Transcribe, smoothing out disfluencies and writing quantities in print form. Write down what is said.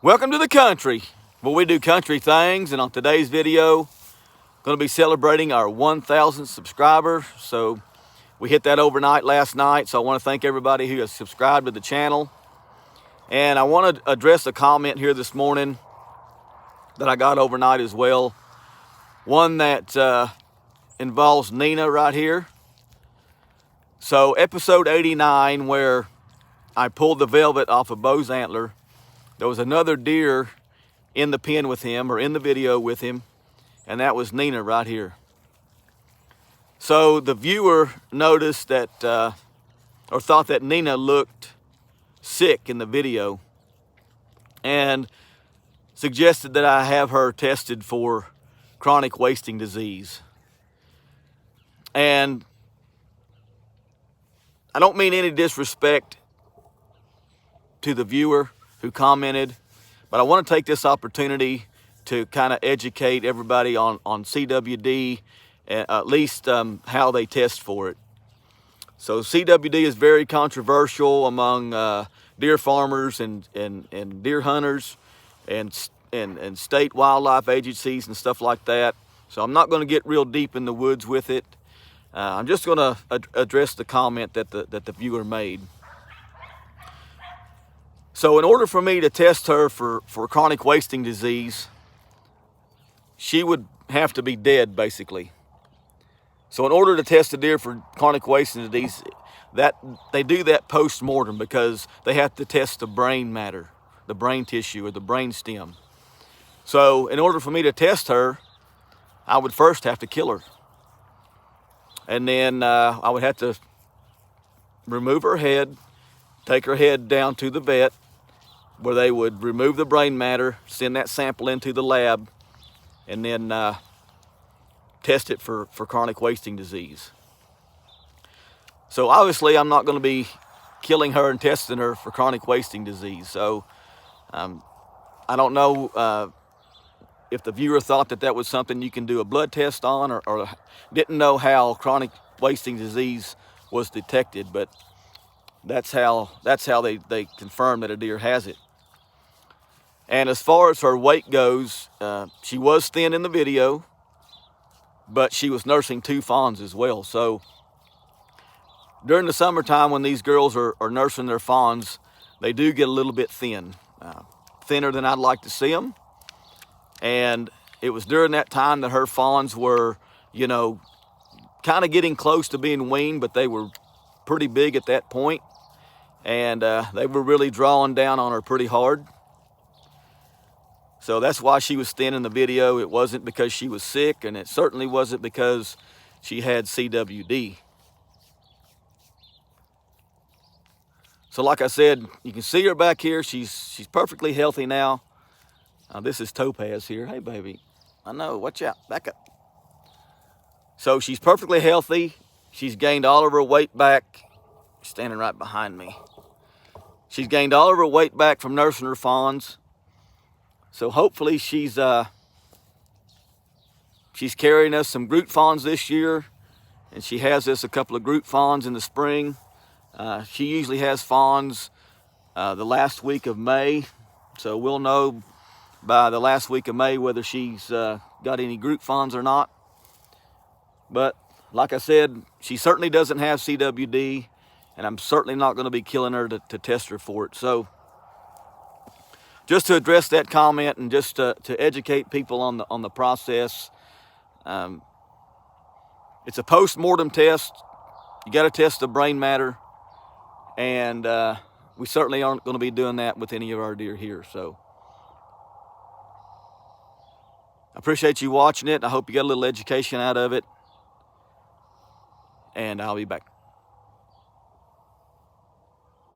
Welcome to the country, where we do country things, and on today's video, going to be celebrating our 1,000th subscriber. So we hit that overnight last night, so I want to thank everybody who has subscribed to the channel. And I want to address a comment here this morning that I got overnight as well. One that involves Nina right here. So episode 89, where I pulled the velvet off of Bo's antler, there was another deer in the pen with him, or in the video with him, and that was Nina right here. So the viewer noticed that, or thought that Nina looked sick in the video, and suggested that I have her tested for chronic wasting disease. And I don't mean any disrespect to the viewer who commented, but I want to take this opportunity to kind of educate everybody on CWD, at least how they test for it. So CWD is very controversial among deer farmers and deer hunters and state wildlife agencies and stuff like that. So I'm not going to get real deep in the woods with it. I'm just going to address the comment that the viewer made. So in order for me to test her for chronic wasting disease, she would have to be dead, basically. So in order to test a deer for chronic wasting disease, that they do that post-mortem, because they have to test the brain matter, the brain tissue, or the brain stem. So in order for me to test her, I would first have to kill her. And then I would have to remove her head, take her head down to the vet, where they would remove the brain matter, send that sample into the lab, and then test it for chronic wasting disease. So obviously I'm not going to be killing her and testing her for chronic wasting disease. So I don't know if the viewer thought that was something you can do a blood test on, or didn't know how chronic wasting disease was detected, but that's how they confirm that a deer has it. And as far as her weight goes, she was thin in the video, but she was nursing 2 fawns as well. So during the summertime, when these girls are nursing their fawns, they do get a little bit thin, thinner than I'd like to see them. And it was during that time that her fawns were, you know, kind of getting close to being weaned, but they were pretty big at that point. And they were really drawing down on her pretty hard. So that's why she was thin in the video. It wasn't because she was sick, and it certainly wasn't because she had CWD. So like I said, you can see her back here. She's perfectly healthy now. This is Topaz here. Hey, baby. I know. Watch out. Back up. So she's perfectly healthy. She's gained all of her weight back. Standing right behind me. She's gained all of her weight back from nursing her fawns. So hopefully she's carrying us some Groot fawns this year, and she has us a couple of Groot fawns in the spring. She usually has fawns the last week of May, so we'll know by the last week of May whether she's got any Groot fawns or not. But like I said, she certainly doesn't have CWD, and I'm certainly not going to be killing her to test her for it. So just to address that comment, and just to educate people on the process, it's a post-mortem test. You got to test the brain matter, and we certainly aren't going to be doing that with any of our deer here. So I appreciate you watching it. I hope you got a little education out of it, and I'll be back.